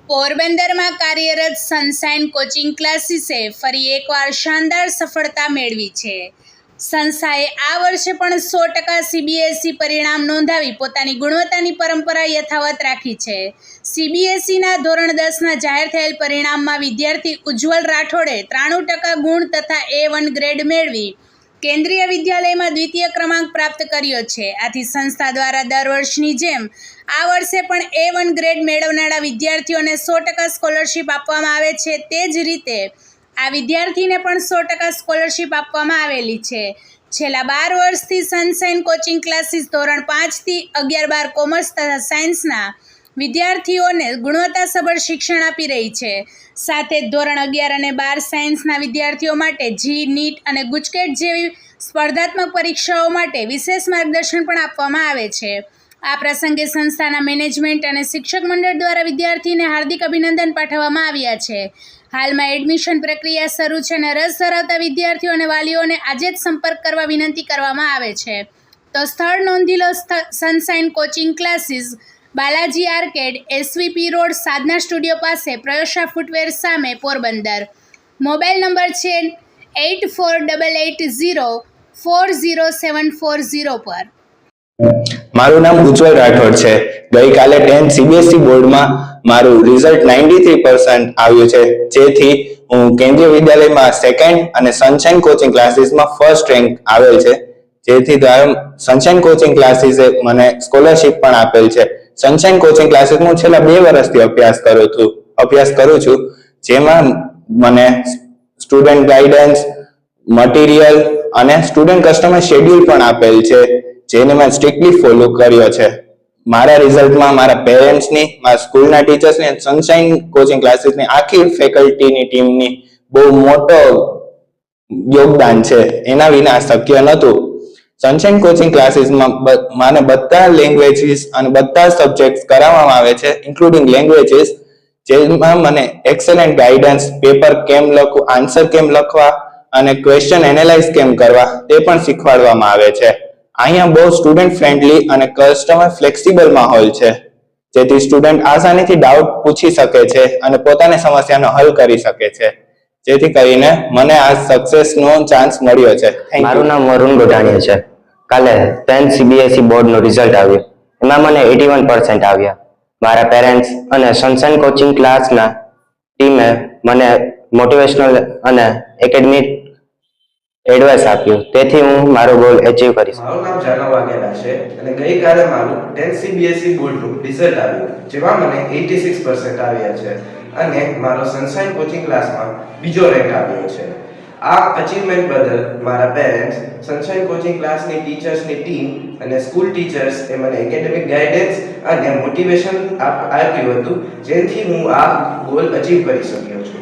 પોરબંદરમાં કાર્યરત sunshine coaching ક્લાસીસે ફરી એકવાર શાનદાર સફળતા મેળવી છે. સંસ્થાએ આ વર્ષે પણ 100% CBSE પરિણામ નોંધાવી પોતાની ગુણવત્તાની પરંપરા યથાવત રાખી છે. CBSEના ધોરણ 10ના જાહેર થયેલ પરિણામમાં વિદ્યાર્થી ઉજ્જવલ રાઠોડે 93% ગુણ તથા A1 ગ્રેડ મેળવી કેન્દ્રીય વિદ્યાલયમાં દ્વિતીય ક્રમાંક પ્રાપ્ત કર્યો છે. આથી સંસ્થા દ્વારા દર વર્ષની જેમ આ વર્ષે પણ A1 ગ્રેડ મેળવનારા વિદ્યાર્થીઓને 100% સ્કોલરશિપ આપવામાં આવે છે. તે જ રીતે આ વિદ્યાર્થીને પણ 100% સ્કોલરશિપ આપવામાં આવેલી છે. છેલ્લા 12 વર્ષથી સનશાઇન કોચિંગ ક્લાસીસ ધોરણ 5થી 11-12 કોમર્સ તથા સાયન્સના વિદ્યાર્થીઓને ગુણવત્તાસભર શિક્ષણ આપી રહી છે. સાથે જ ધોરણ 11 અને 12 સાયન્સના વિદ્યાર્થીઓ માટે જી, નીટ અને ગુજકેટ જેવી સ્પર્ધાત્મક પરીક્ષાઓ માટે વિશેષ માર્ગદર્શન પણ આપવામાં આવે છે. આ પ્રસંગે સંસ્થાના મેનેજમેન્ટ અને શિક્ષક મંડળ દ્વારા વિદ્યાર્થીને હાર્દિક અભિનંદન પાઠવવામાં આવ્યા છે. હાલમાં એડમિશન પ્રક્રિયા શરૂ છે અને રસ ધરાવતા વિદ્યાર્થીઓ અને વાલીઓને આજે જ સંપર્ક કરવા વિનંતી કરવામાં આવે છે. તો સ્થળ નોંધી લો: sunshine coaching classes, Balaji arcade, SVP road, Sadhana studio પાસે, પ્રયોશા ફૂટવેર સામે, પોરબંદર. મોબાઈલ નંબર છે 8488040740 પર. મારું નામ ઉજ્જવલ રાઠોડ છે. ગઈકાલે 10th CBSE બોર્ડમાં મારું રિઝલ્ટ 93% આવ્યું છે, જેથી હું કેન્દ્રીય વિદ્યાલયમાં સેકન્ડ અને સનશાઇન કોચિંગ ક્લાસીસમાં ફર્સ્ટ રેન્ક આવેલ છે. જેથી સનશાઇન કોચિંગ ક્લાસીસે મને સ્કોલરશિપ પણ આપેલ છે. સનશાઇન કોચિંગ ક્લાસીસ હું છેલ્લા 2 વર્ષથી અભ્યાસ કરું છું, જેમાં મને સ્ટુડન્ટ ગાઈડન્સ, મટીરિયલ અને સ્ટુડન્ટ કસ્ટમર શેડ્યુલ પણ આપેલ છે, જેને મેં સ્ટ્રિક્ટલી ફોલો કર્યો છે. મારા રિઝલ્ટમાં મારા પેરેન્ટ્સની, મારા સ્કૂલના ટીચર્સની અને સનશાઇન કોચિંગ ક્લાસીસની આખી ફેકલ્ટીની ટીમની બહુ મોટો યોગદાન છે. એના વિના શક્ય નહોતું. સનશાઇન કોચિંગ ક્લાસીસમાં મને બધા લેંગ્વેજીસ અને બધા સબ્જેક્ટ્સ કરાવવામાં આવે છે, ઇન્ક્લુડિંગ લેંગ્વેજીસ, જેમાં મને એક્સેલન્ટ ગાઈડન્સ, પેપર કેમ લખવું, આન્સર કેમ લખવા અને ક્વેશ્ચન એનાલાઇઝ કેમ કરવા તે પણ શીખવાડવામાં આવે છે. અહીંયા બહુ સ્ટુડન્ટ ફ્રેન્ડલી અને કસ્ટમર ફ્લેક્સિબલ માહોલ છે, જેથી સ્ટુડન્ટ આસાનીથી ડાઉટ પૂછી શકે છે અને પોતાની સમસ્યાનો હલ કરી શકે છે. જેથી કરીને મને આ સક્સેસનો ચાન્સ મળ્યો છે. મારું નામ વરુણ ગોઢાણીયા છે. કાલે 10th CBSE બોર્ડનું રિઝલ્ટ આવ્યું, એમાં મને 81% આવ્યા. મારા પેરેન્ટ્સ અને સનશાઇન કોચિંગ ક્લાસના ટીમે મને મોટિવેશનલ અને એકેડમિક એડવાઇસ આપ્યું, તેથી હું મારો ગોલ અચીવ કરીશ. મારું નામ જાનવ વાઘેલા છે અને ગઈકાલે મારું 10th CBSE બોર્ડનું રિઝલ્ટ આવ્યું, જેમાં મને 86% આવ્યા છે અને મારો સનશાઇન કોચિંગ ક્લાસમાં બીજો રેન્ક આવ્યો છે. આ અચીવમેન્ટ બદલ મારા પેરેન્ટ્સ, સનશાઇન કોચિંગ ક્લાસની ટીચર્સની ટીમ અને સ્કૂલ ટીચર્સ એ મને એકેડેમિક ગાઈડન્સ અને મોટિવેશન આપ્યું હતું, જેથી હું આ ગોલ અચીવ કરી શક્યો છું.